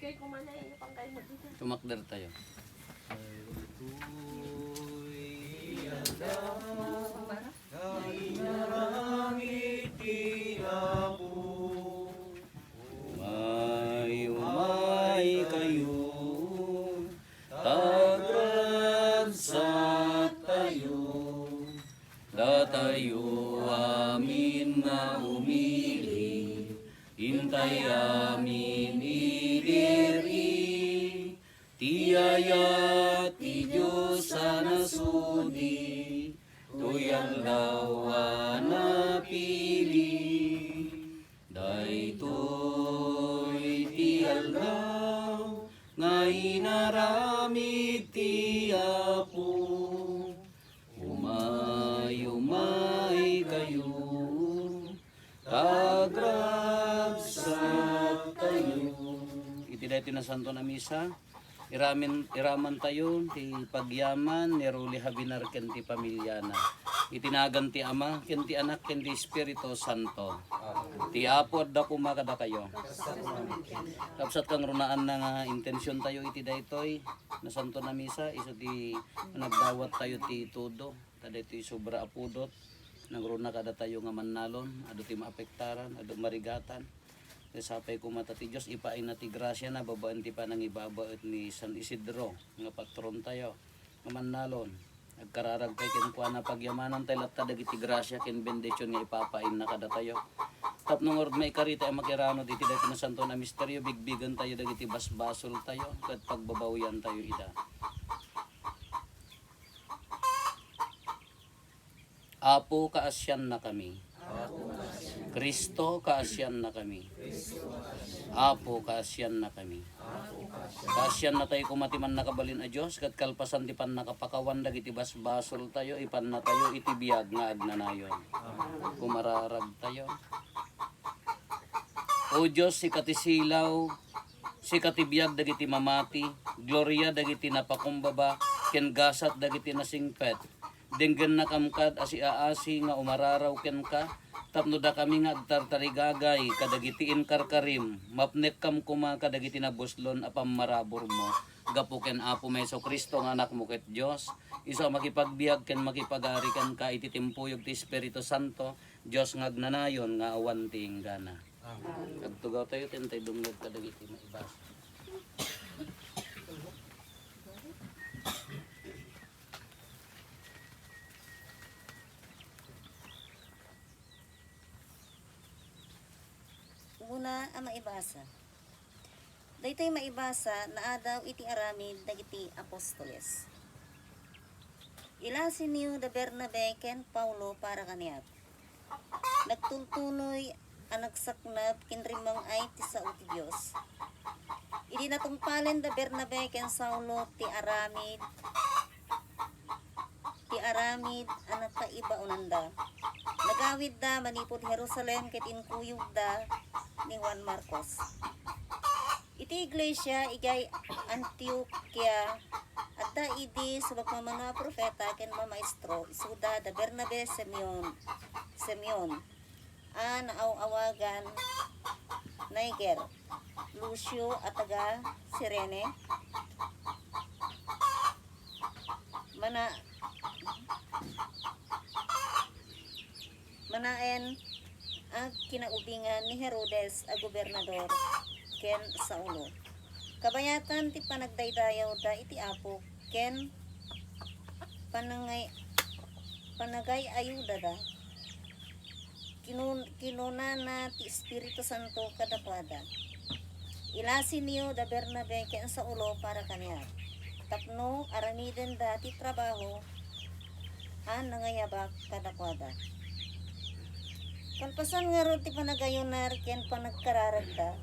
Kaya kumanay, pang kayo mo dito. Tumakder tayo. Umay kayo, tagragsak tayo, datayo amin na umili, hintay amin idiri, tiyaya ti Diyos sa nasudi, tuyang lawa na pili, daytoy ti aldaw, nga inaramid ti Apo, umay kayo, tagragsak tayo. Iti dahito na santo na misa, iraman tayo, ti pagyaman, ni Ruli Habinar, ken ti pamilyana. Itinagan ti Ama, ken ti Anak, ken ti Espiritu Santo. Ti Apo adda kumakada kayo. Kapsat kang runaan na nga intensyon tayo iti daytoy na santo na misa, isa ti nagdawat tayo ti tudo, kada iti sobra apudot, nagruna kada tayo nga mannalon, ado ti maapektaran, ado marigatan. Sapay kumata ti Diyos, ipain na ti grasya na babaan ti panang ibabaot ni San Isidro, nga patron tayo, nga mannalon. Nagkararag tayo kinukuha na pagyamanan tayo latta dagiti grasya ken bendisyon nga ipapain na kada tayo. Tapnong orod may karita ay makirano diti dati na santo na misteryo, bigbigan tayo dagiti basbasol tayo, kat pagbabawian tayo ida. Apo kaasyan na kami. Kristo kaasyan na kami. Apo kaasyan na kami. Kaasyan na tayo kumatiman nakabalin a Diyos, kat kalpasan ti pan nakapakawan dagiti basbasol tayo, ipan na tayo iti biyag nga agnanayon. Kumararag tayo. O Diyos, si katisilaw, si katibiyag dagiti mamati, gloria dagiti napakumbaba, ken gasat dagiti nasingpet, denggen na kamkad asi-aasi nga umararaw ken ka, tapno da kami nga agtartarigagay, kadagiti inkarkarim, mapnek kam kuma kadagiti nabuslon apam marabor mo, gapo ken Apo Meso Kristo nga anak mo ket Dios, iso makipagbiag ken makipagarikan ka iti timpuyog ti Espiritu Santo, Dios nga agnanayon nga awan ti inggana. Agtugaw tayo tentay dungog kadagiti maibas. Una ang maibasa. Daytoy maibasa na adaw iti aramid dagiti apostoles. Ilasin niyo da Bernabe ken Paulo para kaniyat. Nagtultuloy ang nagsaknap kinrimang ay ti sao ti Dios. Idi natungpalen da Bernabe ken Saulo ti aramid anak kaiba unanda. Nagawid da manipod Jerusalem ket inkuyog da ni Juan Marcos. Iti iglesia igay Antioquia at da idi subak mamana profeta ken mamaestro isuda da Bernabe Simeon naawagan Niger Lucio at taga Sirene manaen ang kinaubingan ni Herodes a gobernador ken Saulo. Kabayatan ti panagdaydayaw da iti Apo ken panagay ayuda da. Kinuna na ti Espiritu Santo kadakwada. Ilasin niyo da Bernabe ken Saulo para kaniya. Tapno aramiden da ti trabaho nangayabak kadakwada. Kalpasan nga ro ti panagayonar ken panagkararagda,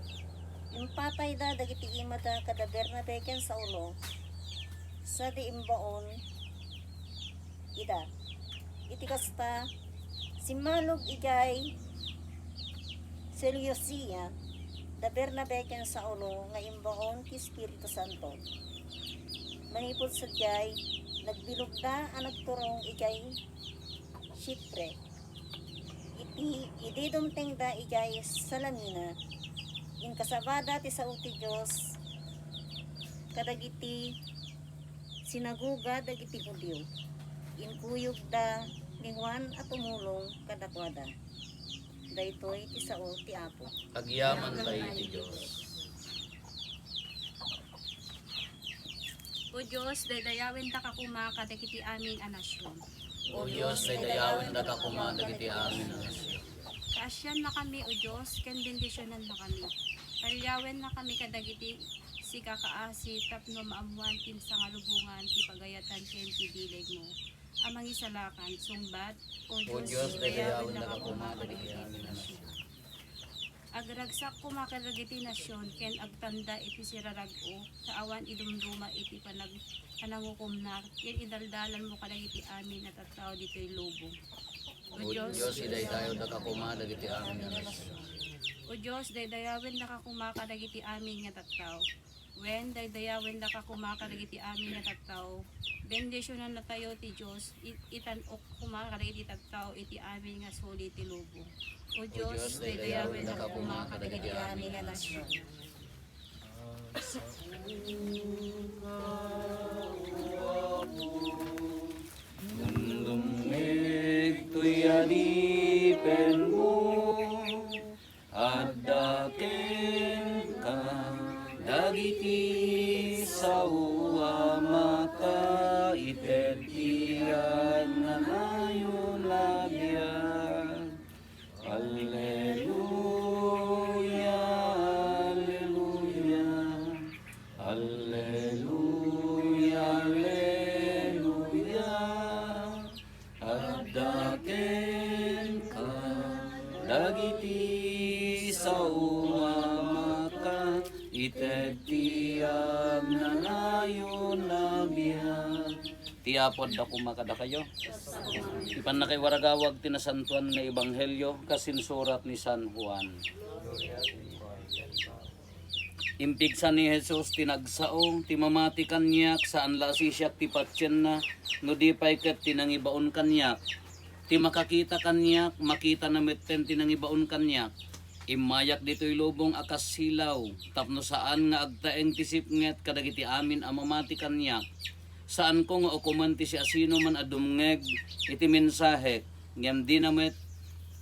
impatay da dagiti imada kada Bernabe ken Saulo sa di imbaon ida. Iti kasta simalog igay Seleucia da Bernabe ken Saulo nga imbaon ti Espiritu Santo. Manipod sadyay nagbilog da ang nagturong igay Chipre. Idi dumteng da igay Salamina, in kasabada ti sao ti Diyos, kadagiti sinaguga dagiti Hudyo. Inkuyog da ni Juan at tumulong kadakwada. Daytoy ti sao ti Apo. Agyaman tayo ti Diyos. O Diyos, dadayawin ta ka kumaka dagiti aming anasyon. O Diyos, dayawin na ka kumadagiti amin. Kaasyan na kami, O Diyos, ken bendisyonan na kami. Talyawen na kami kadagiti si kakaasi tapno maamuan tin sa ngalubungan ti pagayatan ken ti bileg mo. Amang isalakan, sungbat, O O Diyos, Diyos, dayawin dayawin na na ka ka kumaka kumadagiti dagiti amin. nasyon. Agragsak kumakadagiti nasyon, ken agtanda iti sirarag-o, sa awan idumduma iti panangukom na, ken idaldalan mo kadagiti amin at tao dito'y lobo. O Diyos, idaydayo na ka kumadagiti amin. O Diyos, daydayawin na ka kumakadagiti amin nga tattao. When daydayawin na ka kumakadagiti amin nga tattao, bendisyonan na tayo ti Diyos, itanok kumakadagiti tattao iti amin nga soli ti lobo. O Diyos, daydayawin na ka kumakadagiti amin nga nasyon. Lumig to'y adipen mo, at daken ka, dagiti sa uwa maka, itetian na ngayon labyan. Alleluia, alleluia, alleluia, alleluia. Daken ka dagiti sa uamaka itetiyam na nayon labihan. Tiapod da kumakada kayo. Ipan na kay waragawag tinasantuan na ebanghelyo kasinsurat ni San Juan. Impigsan ni Jesus tinagsao, timamati kanyak, saan lasi siya ti patyen na, no di pa'y ket tinangibaon kanyak. Ti makakita kanyak, makita na metten tinangibaon kanyak. Imayak dito'y lubong akas silaw, tapno saan nga agtaeng tisip nget kadagiti amin amamati kanyak. Saan ko nga okumanti si asino man adumngeg, iti mensahe, ngem di na met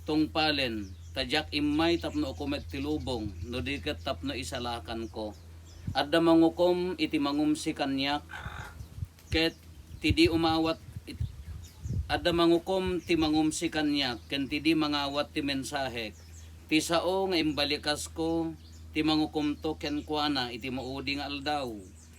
tungpalen. Tadyak imay tapno okumet ti lubong, no diket tapno isalakan ko. Adda mangukom iti mangumsi kanyak, ket ti di umawat, adda mangukom ti mangumsi kanyak, ken ti di mangawat ti mensahe. Ti sao nga imbalikas ko, ti mangukom to ken kuana iti mauding aldaw.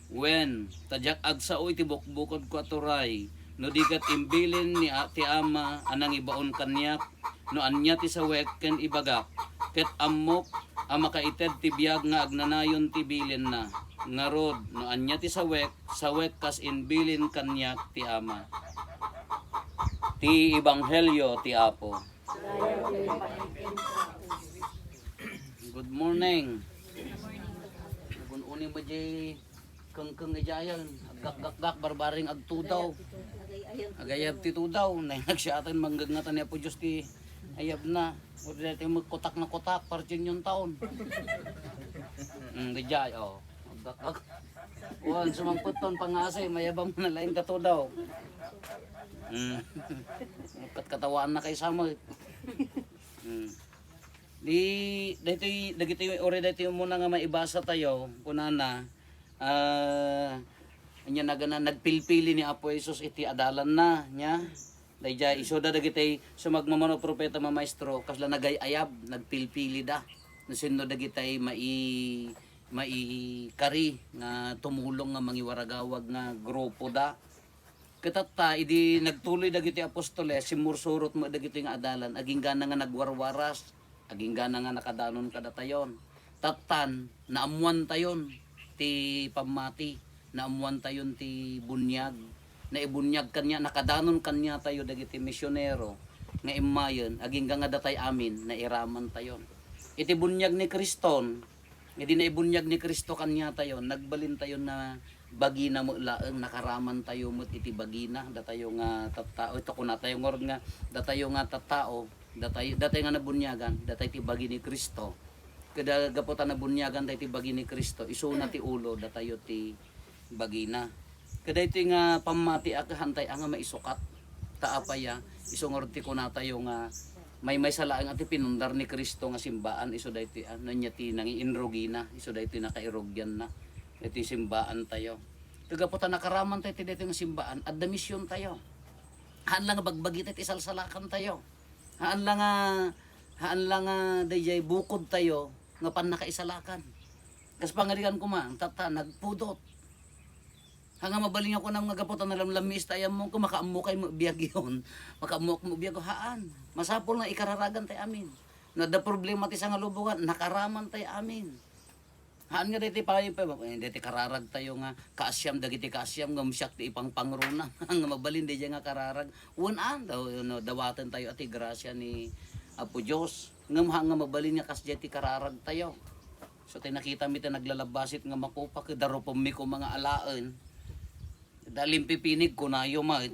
Wen, tadyak agsao iti bukbukod ko aturay, no diket imbilin ni ati ama anang ibaon kanyak, no anya ti sawek ken ibagak, ket ammok ama kaited ti biag nga agnanayon ti bilin na. Ngarod, no anya ti sawek kas inbilin kanyak ti ama. Ti ebanghelyo ti Apo. Good morning. Uni mo jay keng gajayan, agak barbaring agtudaw. Agayab ti tudaw, na nagsiatan manggagngatan niya po Diyos ti ayab na. O dito magkotak na kotak, partin yung taon. Gajay, o. Agak. Uwan, sumangkot ton pangasay, mayabang mo na laing kato daw. Katawaan na kay Samuel. Dito yung muna nga maibasa tayo, kunana, anya nagpilpili ni Apo Jesus iti adalan na nya. Dayjay isoda dagitay sumagmamano propeta mamaestro kasla nagayayab nagpilpili da. Nasinno dagitay mai kari nga tumulong nga mangiwaragawag nga grupo da. Katatta idi nagtuloy dagiti apostoles simursurot mo dagiti nga adalan aging gana nga nagwarwaras, aging gana nga nakadanon kadatayon. Tatan naamuan tayon ti pamati, naamuan tayon ti bunyag. Na ibunyag kanya, nakadanon kanya tayo dagiti misyonero nga imayon, aging nga datay amin na iraman tayon. Iti bunyag ni Kriston, hindi na ibunyag ni Kristo kanya tayo, nagbalin tayo na bagina mo laeng nakaraman tayo mo iti bagina, datayo nga tattao, ito ko na tayo ngorod nga, datayo nga tattao, datay nga nabunyagan, datay ti bagi ni Kristo. Kada gaputan na bunyagan tayo ti bagi ni Kristo, iso na ti ulo, datayo ti bagina. Kada ito nga pamati aka hantay nga maisukat. Taapaya isungorti ko na tayo nga may salaang ati pinundar ni Kristo nga simbaan iso dayti nanyati nang inrogina iso dayti nakairogyan na. Iti simbaan tayo. Kagaputan nakaraman tayo ti dayti nga simbaan at misyon tayo. Haan lang nga bagbagi tayo isalsalakan tayo. Haan lang nga dayjay bukod tayo nga pan nakaisalakan. Kas pangarigan ko man tata nagpudot. Hanga mabaling ako ng magaputan na lamlamis tayo mo kung makaamukay mo biyag yun. Makaamuk mo biyag haan. Masapol nga ikararagan tayo amin. Nada problema ti sa nga lubungan, nakaraman tayo amin. Haan nga diti pa diti kararag tayo nga kaasyam dagiti kaasyam nga musyak ti ipang pangruna. Hanga mabalin di nga kararag. Unan daw dawatan tayo ati grasya ni Apo Diyos. Ngam hanga mabalin nga kasya ti kararag tayo. So tayo nakita mi tayo naglalabasit nga makupa kadaro mi ko mga alaan. Dalim pipinig ko na yumat.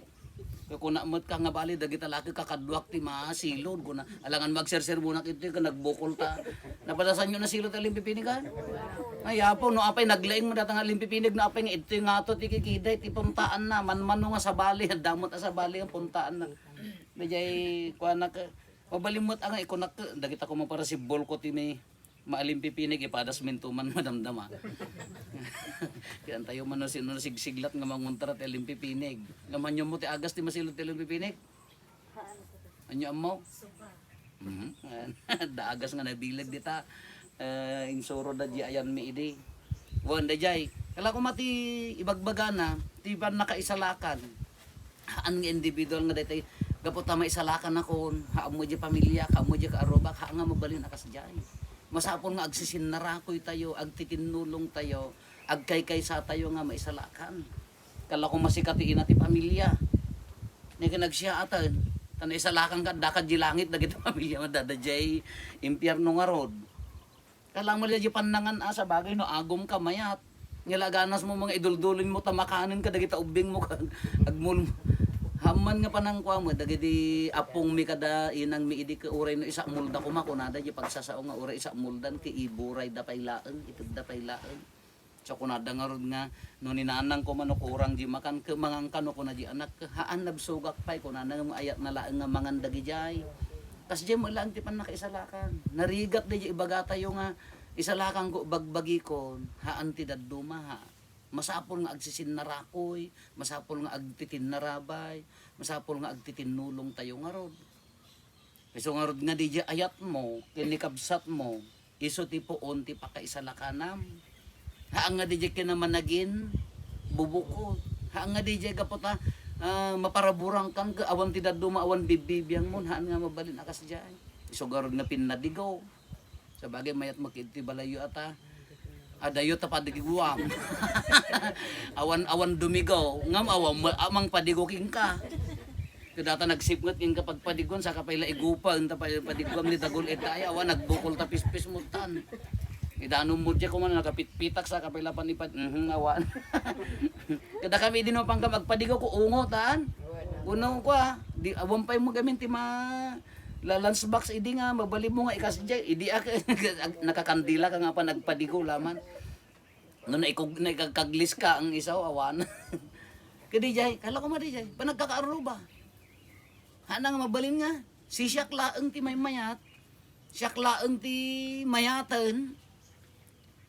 Kung naamot ka nga bali, dagi talaki kakadwak ti masilod ko na. Alangan magserser muna kito ka nagbukol ta. Napadasan nyo na silod alim pipinigan? Ay apo, no apay naglaing mo datang alim pipinig na apay nga ito nga to ti kikiday, ti puntaan na. Manmano nga sa bali, damot na sa bali ang puntaan na. Medjay, kuha na ka. Mabalimot ang ikonak, dagit ako mo para si Bolko ti may maalim pipinig, ipadas mintuman madamdama. Kaya tayo man no sigsiglat nga manguntra ti alim pipinig. Ngaman mo ti agas ti masilot ti alim pipinig. Anyo mo? Daagas nga nabilag dita. Insuro da di ayan mi idi. Wan da jay. Kala ko mati ibagbagana, ti ban nakaisalakan. Haan nga individual nga daytay gapot ta maisalakan ako, haan mo di pamilya, haan mo di kaarobak, haan nga mabalin akas jay. Masapon nga agsisinarakoy tayo, agtitinulong tayo, agkaykay sa tayo nga maisalakan. Kala ko masikatiin ti pamilya. Ni kinagsiya atan, tanay isalakan ka, dakad di langit, dagiti pamilya, madadajay, impyerno nga rod. Kala mo di panangan sa bagay, no, agom ka mayat. Ngilaganas mo mga iduldulin mo, tamakanin ka, dagita ubing mo ka, agmul haman nga panangkwa mo dagiti apong mi kada inang mi idi ka uray no isa mulda ko makunada di pagsasao nga uray isa muldan ti iburay da paylaan itud da paylaan so kunada nga rod nga no ninanang ko manok urang di makan ke mangangkan ko na di anak haan nabsugak pay kunana nga ayat na laeng nga mangan dagi jay kas di mo lang ti pan nakaisalakan narigat di ibaga tayo nga isalakan ko bagbagi ko haan ti dadduma ha. Masapol nga agsisinarakoy, masapol nga agtitinarabay, masapol nga agtitinulong tayo nga rod. Iso nga rod nga di ayat mo, kinikabsat mo, iso ti poon ti pakaisalakanam. Haan nga di kinamanagin, bubukod. Haan nga di kapota, maparaburang kang awan ti daduma, awan bibibiyang mo, haan nga mabalin akas dyan. Iso nga rod nga pinadigaw. Sa bagay mayat makiti balayo ata, adayo ta padigiguam. Awan dumigaw, ngam amang padiguging ka. Kadata nagsipngot king kapag padigon sa kapayla igupan ta padigugam ni dagol etay awan nagbukol ta pispis mutan. Idano mo di ko man nakapitpitak sa kapayla panipad. Awan. Kada kami din pang magpadigaw ko ungotan. Uno ko di awan pa mo gamin ti ma lunch box idi nga mabali mo nga ikas jay idi nakakandila ka nga pa nagpadigo laman no na ikagkaglis ka ang isaw awan kadi jay kala ko madi jay pa nagkakaaruba hana nga mabalin nga si siyak laeng ti may mayat siyak laeng ti mayaten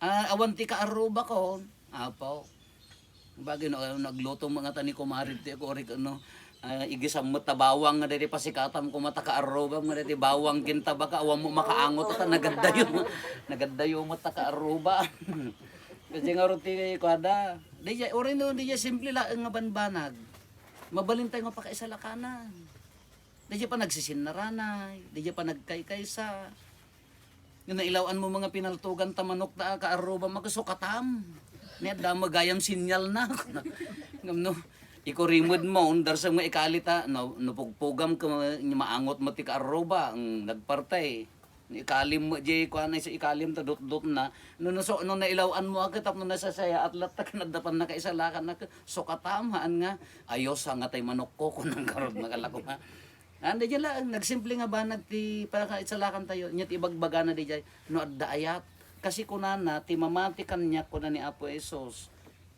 awan ti kaaruba ko apo bagay no nagluto mga tani kumarit ti ko ori ano igisam mo tabawang nga diti pasikatam ko mata kaaruba nga diti bawang kinta baka awan mo makaangot ta nagaddayo mo ta kaaruba kasi nga ruti ko ada di ori no di simple la nga banbanag mabalin tayo nga pakaisalakanan di pa nagsisinnaranay di pa nagkaykaysa yung nailawan mo mga pinaltugan tamanok ta kaaruba magsukatam niya da magayam sinyal na ngam ikurimod mo undar sa mga ikalita no pugpugam ka maangot mo ti kaaruba ang nagpartay ikalim mo jay ko anay sa ikalim ta dot na no nailawan mo agad tap no nasasaya at latak nadapan na kaisalakan na sukatamaan nga ayos nga tay manok ko kunang karod nakalako nga anda jay lang nagsimple nga ba nagti para kaisalakan tayo nyat ibagbaga na di jay no adda ayat kasi kunana ti mamati kanya kuna ni Apo Esos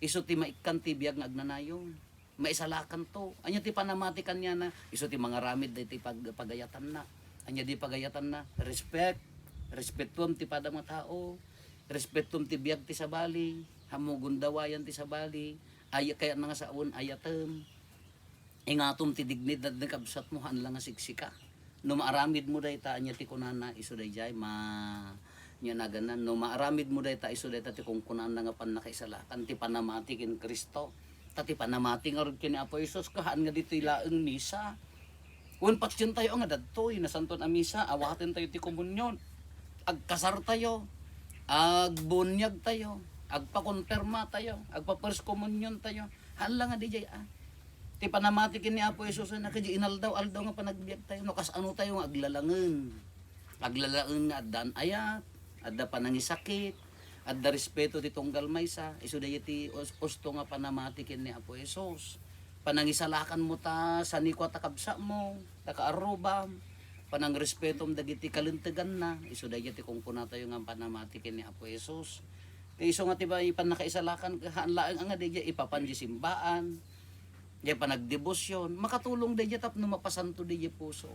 iso ti maikkan ti biyag nga agnanayon. Maisalakan to. Anya ti panamatikan niya na, iso ti mga ramid da ti pagayatan na. Anya di pagayatan na, respect. Respetum ti pada mga tao. Respetum ti biyag ti sabali. Hamugon dawayan ti sabali. Kaya na nga saon ayatem. Ingatom ti dignid na nakabsat mo hanlang nga siksika. No maaramid mo day ta anya ti kunana iso day jay nya naganan no maaramid mo day ta iso day ta ti kung kunana nga pan nakaisalakan ti panamati ken Kristo. Tati panamati nga rin kini Apo Isos kahaan nga dito ilaang misa. Kung patsyon tayo nga dadtoy na santon a misa, awaten tayo ti komunyon. Agkasar tayo, agbunyag tayo, agpakonfirma tayo, agpa-first communion tayo. Hala nga di jay Ti panamati kini Apo Isos na kadi inaldaw nga panagbiag tayo. No kas ano tayo nga aglalangen. Aglalangen nga addan ayat, adda panangisakit, adda respeto ti tunggal maysa isu dayeti usto nga panamati ken ni Apo Hesus panangisalakan mo ta sa nikwa takabsa mo takaaruba panang respetom dagiti kalentegan na isu dayeti kung kuna tayo nga panamati ken ni Apo Hesus ti isu nga tiba ipan nakaisalakan laeng nga diya ipapanji simbaan diya panagdebosyon makatulong diya tapno mapasanto diya puso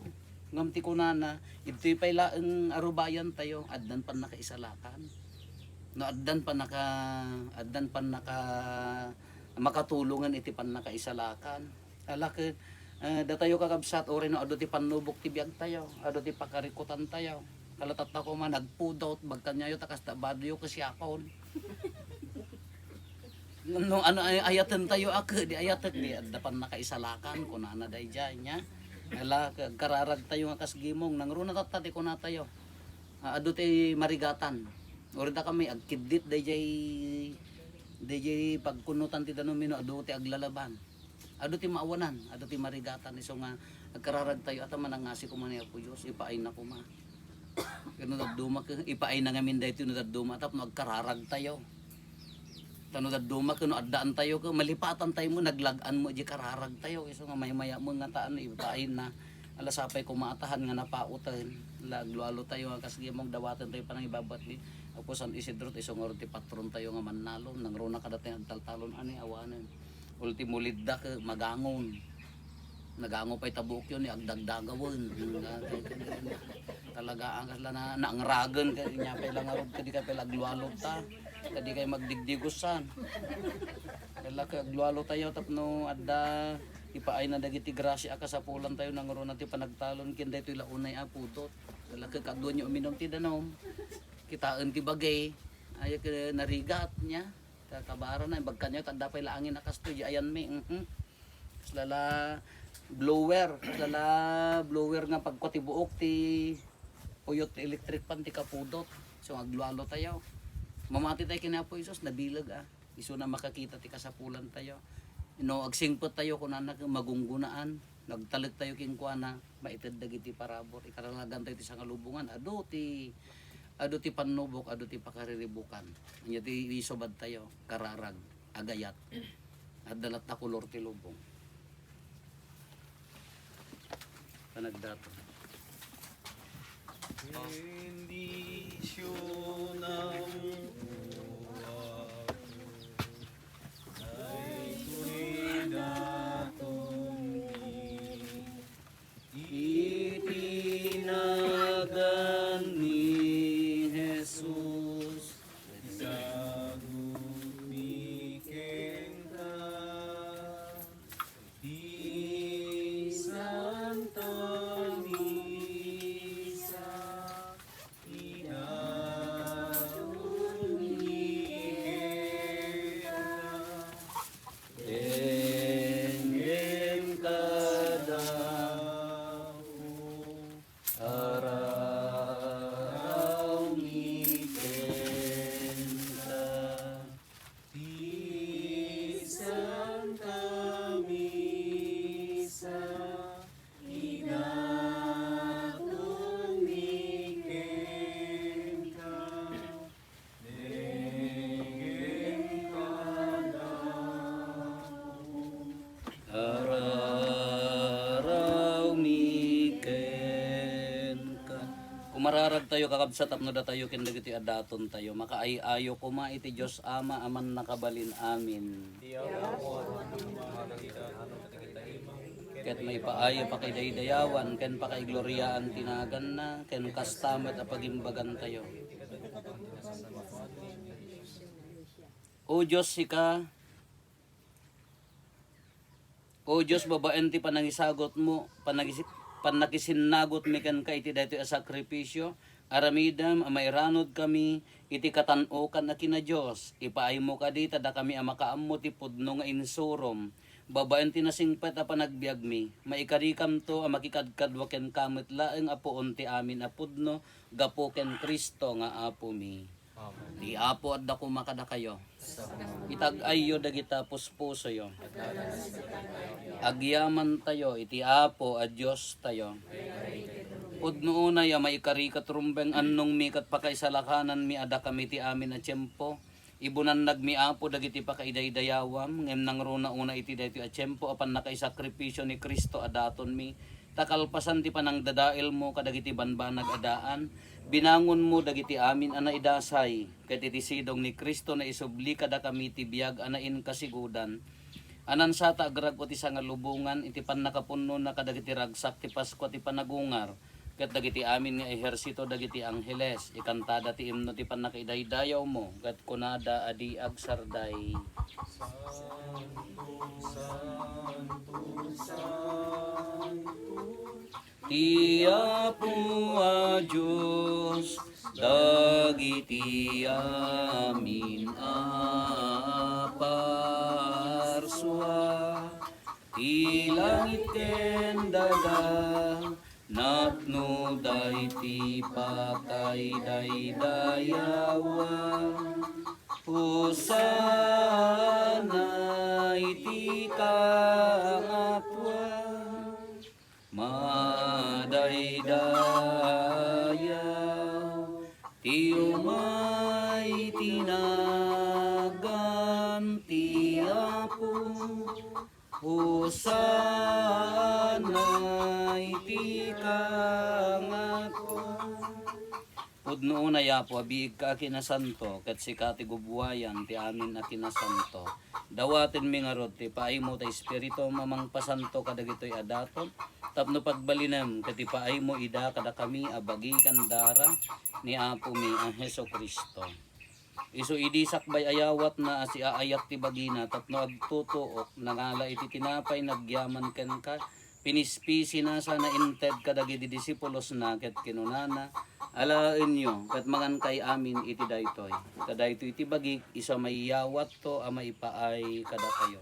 ngam ti kunana ito'y pay laeng arubayan tayo addan pan nakaisalakan no addan pa naka makatulungan iti pan nakaisalakan alake datayo kakabsat ori no adu ti panubok ti biag tayo adu ti pakarikutan tayo kalatat ko man nagpudot bagkanyayo takas ta badyo kasyakon no ano ayaten tayo ak di ayatek di adda pan nakaisalakan kunana dayjay nya ala kararag tayo nga kasgimong nangruna tatati kuna tayo adu ti marigatan orida kami agkidit dayjay pagkunutan ti danomino adu ti aglalaban. Adu ti maawanan, adu ti marigatan iso nga agkararag tayo at manangasi ko man Apo Dios ipaay na ko ma. Kano daduma ipaay na ngamin dayto no daduma tap no agkararag tayo. Tano daduma kuno addaan tayo ko malipatan tayo mo naglagan mo di kararag tayo iso nga may-maya mo nga taan ipaay na alas sapay ko maatahan nga napautan laglualo tayo nga kasgimong dawatan tayo panang ibabat ni Apo San Isidro isong ti patron tayo nga manalo nang rona kada tayo taltalon ani awanen ultimo lidda ka magangon nagango pay tabuk yun ni agdagdagawon talaga ang kasla na naangragan ka nya pay lang arod kadi ka pay laglualo ta kadi kay magdigdigusan kala ka aglualo tayo tapno adda ipaay na dagiti grasya ka sa pulan tayo nang rona ti panagtalon kin daytoy launay aputot kala ka kadwa nyo uminom ti danom kitaan ti bagay ay narigat niya kakabara na bagkanyo tanda pay laangin nakasto di ayan mi lala blower nga pagko ti buok ti puyot electric pan ti kapudot so aglualo tayo mamati tayo kina Apo Isos nabilag iso na makakita ti kasapulan tayo no agsingpot tayo kunana magunggunaan nagtalit tayo king kuana maited dagiti parabor ikaralagan tayo ti sangalubungan adu ti panubok adu ti pakariribukan nya ti isobad tayo kararag agayat adalat na kulor ti lubong panagdato bendición ang itinagan ni Jesus sagumiken ka di Santa Misa inadun karag tayo kakabsat tapno da tayo ken dagiti adaton tayo makaayo kuma iti Dios Ama aman nakabalin amin. Ket may paayo pa kay daydayawan ken pa kay gloryaan tinagan na ken kastamet a pagimbagan tayo. O Diyos sika, O Diyos babaen ti panangisagot mo, panakisinagot mi ken ka iti daytoy a sakripisyo, aramidam a mairanod kami iti katan-okan na kina Diyos, ipaay mo kadita da kami a makaammo ti pudno nga insurom, babaen ti nasingpet a panagbiag mi, maikarikam to a makikadkadwa ken kamit laeng apuon ti amin a pudno, gapo ken Kristo nga apo mi. Di apo at dako makada kayo. Itag-ayo dagita puspuso yo. Agyaman tayo, iti apo a Diyos tayo. Pudno una ya maikarikat rumbeng annong mi kat pakaisalakanan mi ada kami ti amin a tiyempo. Ibunan nagmi apo dagiti pakaidaydayawam ngem nangruna una iti daytoy a tiyempo apan nakaisakripisyo ni Kristo adaton mi. Takalpasan ti panang dadael mo kadagiti banbanag adaan. Binangon mo dagiti amin ana idasay ket iti sidong ni Kristo na isubli kada kami ti biag anain kasigudan. Anan sata agrag ko ti sangalubungan iti pannakapunno na kadagiti ragsak ti Pasko ti panagungar. Ket dagiti amin nga ehersito dagiti angheles ikantada ti imno ti pannakaidaydayaw mo ket kunada adi agsarday. Tiapo a Diyos, dagiti amin aparswa, ti langit ken daga, napno dayti patay daydayawan, Hosana iti kaatwan, madaydayaw ti umay tinagan ti Apo, Hosana iti kangatwan. Pudno una yapo abiig ka kinasanto ket sika ti gubwayan ti amin a kinasanto. Dawaten mi nga rod ti paaymo ta espiritu mamang pasanto kadagitoy adaton. Tapno pagbalinem ket ti paaymo ida kada kami abagi kandara ni Apo mi ang Hesukristo. Isu idi sakbay ayawat na si aayat ti bagina tapno agtutuok nangala iti tinapay nagyaman ken ka. Pinispisi na sana inted kadagiti disipulos na ket kinunana alaen nyo ket mangan kay amin iti daytoy kadaytoy iti bagik isa maiyawat to a maipaay kada kayo.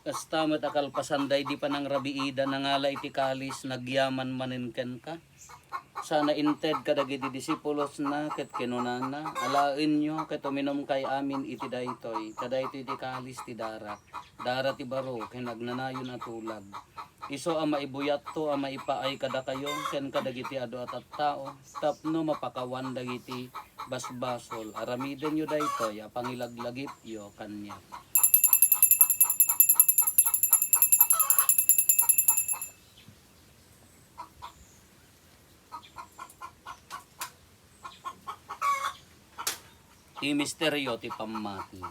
Kastamet akal pasanday di panang rabiida nangala iti kalis nagyaman maninken ka. Sana inted kadagiti disipulos na ket kinunana alaen nyo ket uminom kay amin iti daytoy kadaytoy iti kalis ti dara ti baro ken nagnanayon a tulag. Iso a maibuyat to a maipaay kada kayo ken kadagiti adu at tao tapno mapakawan dagiti basbasol aramiden yo daytoy a pangilaglagip yo kanya. Ti misteryo ti pamati.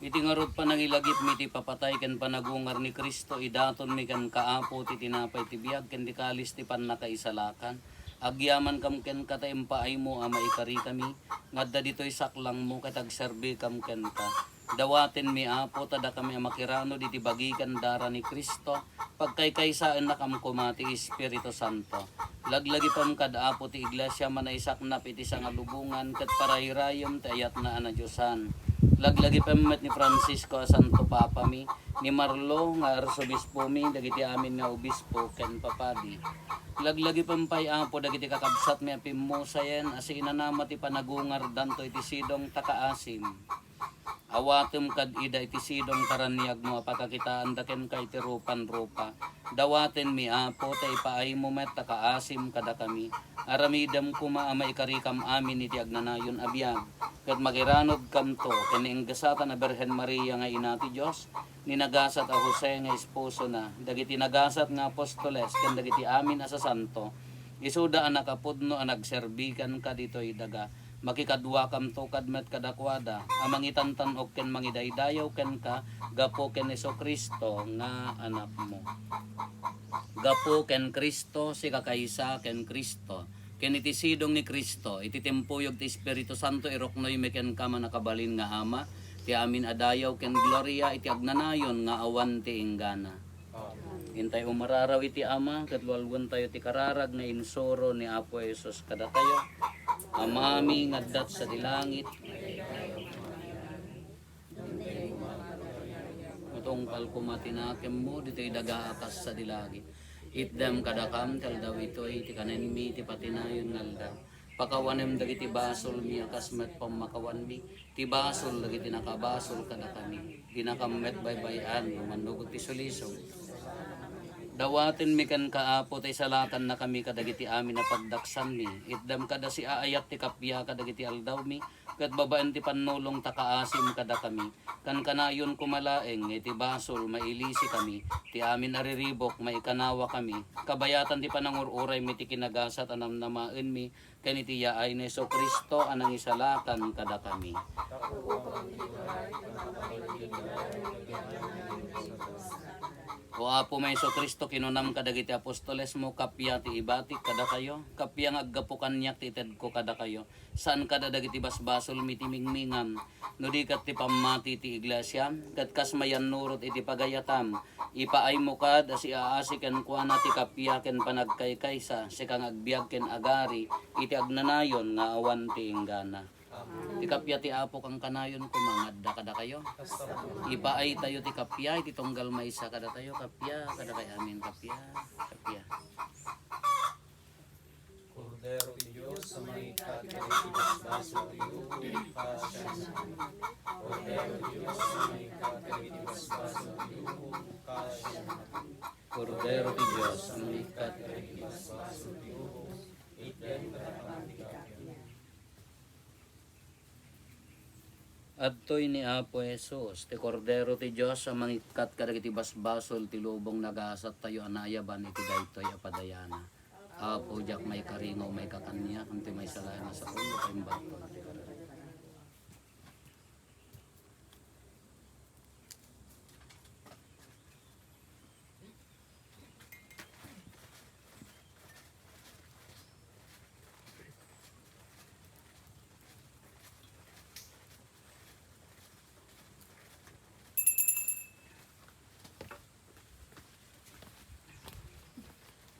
Iti ngarod panangilagip mi ti papatay ken panagungar ni Kristo idaton mi ken kaapo ti tinapay ti biag ken di kalis ti pannakaisalakan. Agyaman kam ken kata impaay mo a maikari kami ngadda ditoy saklang mo ket agserbi kam ken ka. Dawaten mi Apo tada kami a makirano diti bagikan dara ni Kristo pagkaykaysaan na kam kumati Espiritu Santo. Laglagi pam kad Apo ti iglesia manaisaknap iti sangalubungan ket parahirayom ti ayat na anadyosan. Laglagi pam met ni Francisco a Santo Papa mi, ni Marlo nga arsobispo mi dagiti amin nga obispo ken papadi. Laglagi pampay Apo dagiti kakabsat mi apim mo sayen as inanama ti panagungar danto iti sidong takaasim. Awatem kad ida iti sidong karaniag mo apakakitaan daken kay ti rupan-rupa. Dawaten mi apo tay paay mo met takaasim kada kami. Aramidam kuma ama ikarikam amin iti agnanayon abiyag. Ket magiranod kamto ken inggasatan a Birhen Maria nga ina ti Dios. Ninagasat a Jose nga esposo na. Dagiti nagasat nga apostoles ken dagiti amin a sasanto. Isuda anak apudno a nagserbikan ka ditoy daga. Makikadwa kam to kadmet kadakwada amang itantan og ken mangidaydayaw ken ka gapo ken Kristo nga anak mo. Gapo ken Kristo si kakaysa ken Kristo. Ken iti sidong ni Kristo iti tempuyog ti Espiritu Santo iroknoy meken ka manakabalin nga ama ti amin adayaw ken gloria iti agnanayon nga awan ti inggana. Hintay umararaw iti ama ket lualwan tayo ti kararag nga insuro ni Apo Jesus kada tayo. Amami ngaddat sa dilangit. Utongkal kumatinakem mo dito'y dagaakas sa dilangit. Itdam kadakam tel daw ito'y ti kanenmi ti patinayon ngalda. Pakawanem dagiti basol mi akasmet pamakawan mi. Ti basol dagiti nakabasol kada kami. Ginakamet baybayan mandugot ti sulisog. Dawatin mi kan kaapo tay salatan na kami kadagiti amin na pagdaksan mi. Itdam kada si aayat ti kapya kadagiti aldaw mi. Kat babaan ti panulong takaasim kada kami. Kan kanayon kumalaeng iti basol mailisi kami. Ti amin ariribok maikanawa kami. Kabayatan ti panangururay mi ti kinagasat anam namaen mi. Ken iti yaay ni Kristo anang isalakan kada kami. O Apo may Kristo kinunam kadagiti apostoles mo kapya ti ibatik kada kayo. Kapya nga aggapukan niya ti ted ko kada kayo. Saan kada dagiti basbasol mitimingmingan. No di kat ti pamati ti iglesia. Kat kas mayan nurot iti pagayatam. Ipaay mo kad asi aasi ken kuana ti kapya ken panagkaykaysa. Sikang agbiag ken agari. Iti agnanayon nga awan ti inggana. Ti kapya ti Apo kang kanayon kumangadda kada kayo. Ipaay tayo ti kapya iti tunggal maysa kada tayo kapya kada kay amin kapya kapya. Kordero ti Diyos sa may katiribasbaso ti upo kasya na. Kordero ti Diyos sa may katiribasbaso ti upo kasya na. Kordero ti Diyos ang likat Katiribasbaso ti upo itden karamatikan. Adtoy ni Apo Jesus, ti kordero ti Dios sa mangikat kadagiti basbasol ti lubong nagasat tayo anayaban iti daytoy apadayana. Apo jak may karingaw may kakanya kanti may salana sa ulo kay baton.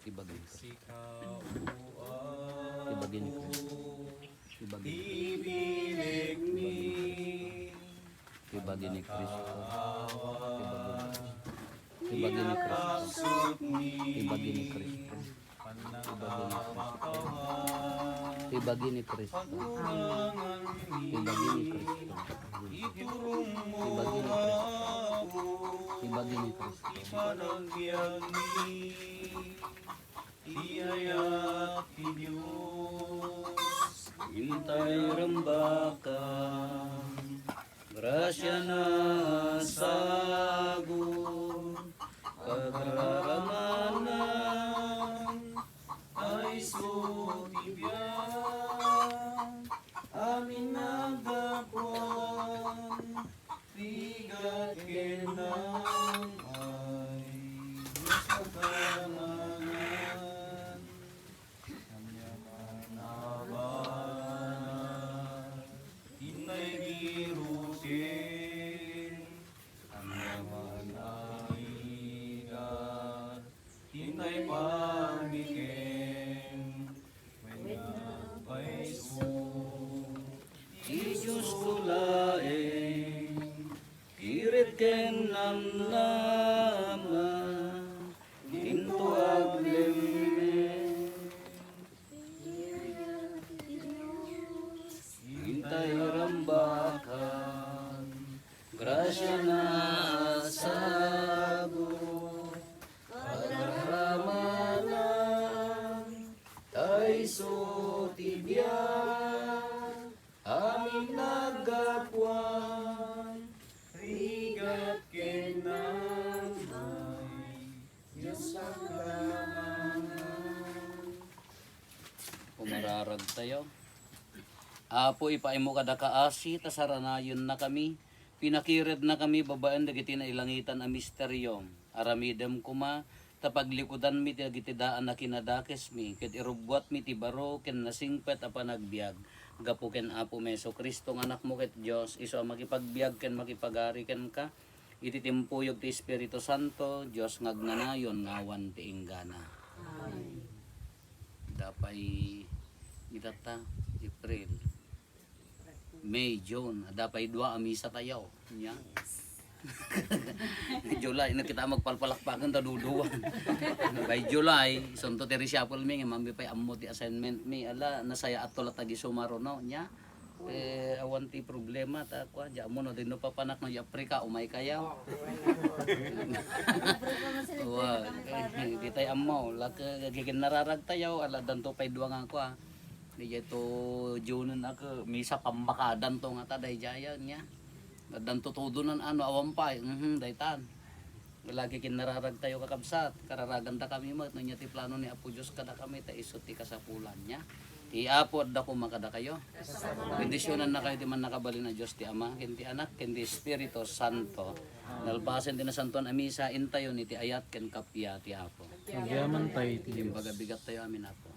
Ibagin ko. Sikaw Ibagin ko. Ibagin. ibilig ni Ibagin ni Kristo. Ibagin ni Kristo. asot ni Ibagin ni Kristo. panangakawan Ibagin ni Kristo. pagurangan Ibagin ni Kristo. iturong mo Ibagin ni Kristo. Ibagin ni Kristo. panagbiag ni iyayat ti Diyos Hintay rambakan, grasya na sagun, kagaramanan, ay sutibyan, amin nagdapuan, tigat kenang ay Diyos katanganan, kanya manabanan, inay birusin, kanya manaigan, inay panikin, wenapay su, Diyos ko laeng, kirit ken namnaman, into agleme. Hintay rambakan, Pasya na saburo, pagramanan, tay sutibyan, aming naggapuan, Rigat kinamay, Diyos paglamangan. Pumararag tayo. Apo ipaimo kada kaasi, tasaranayon na kami. Pinakired na kami, babaan dagiti na ilangitan a misteryom. Aramidem kuma, tapaglikudan mi ti agitidaan na kinadakes mi. Ket irubwat mi ti baro, ken nasingpet a panagbiag. Gapu ken Apo Meso Kristo nga anak mo ket Dios, iso ang makipagbiag ken makipagari ken ka. Iti timpuyog ti Espiritu Santo, Dios ngagnanayon ngawan ti inggana. Dapay itata April, May, June, dapay dua amisa tayo. Nya. July na kita magpalpalakpakan ta duduan. By July, sunto ti reshuffle mi nga mami pay ammo ti assignment mi ala nasaya atol tagi sumaro no nya. Awan ti problema ta kwa ja mo no din no papanak no Afrika umay kayaw. Wa di tay ammo lak gigin nararag tayo ala danto pay duwa nga kwa. Di to June na ako misa pambakadan to nga ta day jaya nya. Danto todo nan ano awampay daytan. Lagi kin nararag tayo kakabsat, kararagan ta kami mat no nya ti plano ni Apo Dios kada kami ta isot ti kasapulan nya. Ti Apo adda ko makada kayo. Bendisyonan na kayo ti man nakabalin na Dios ti Ama, ken ti Anak, ken ti Espiritu Santo. Nalpasen ti nasanton a misa intayon iti ayat ken kapya ti Apo. Nagyaman tayo, Imbaga bigat tayo amin Apo.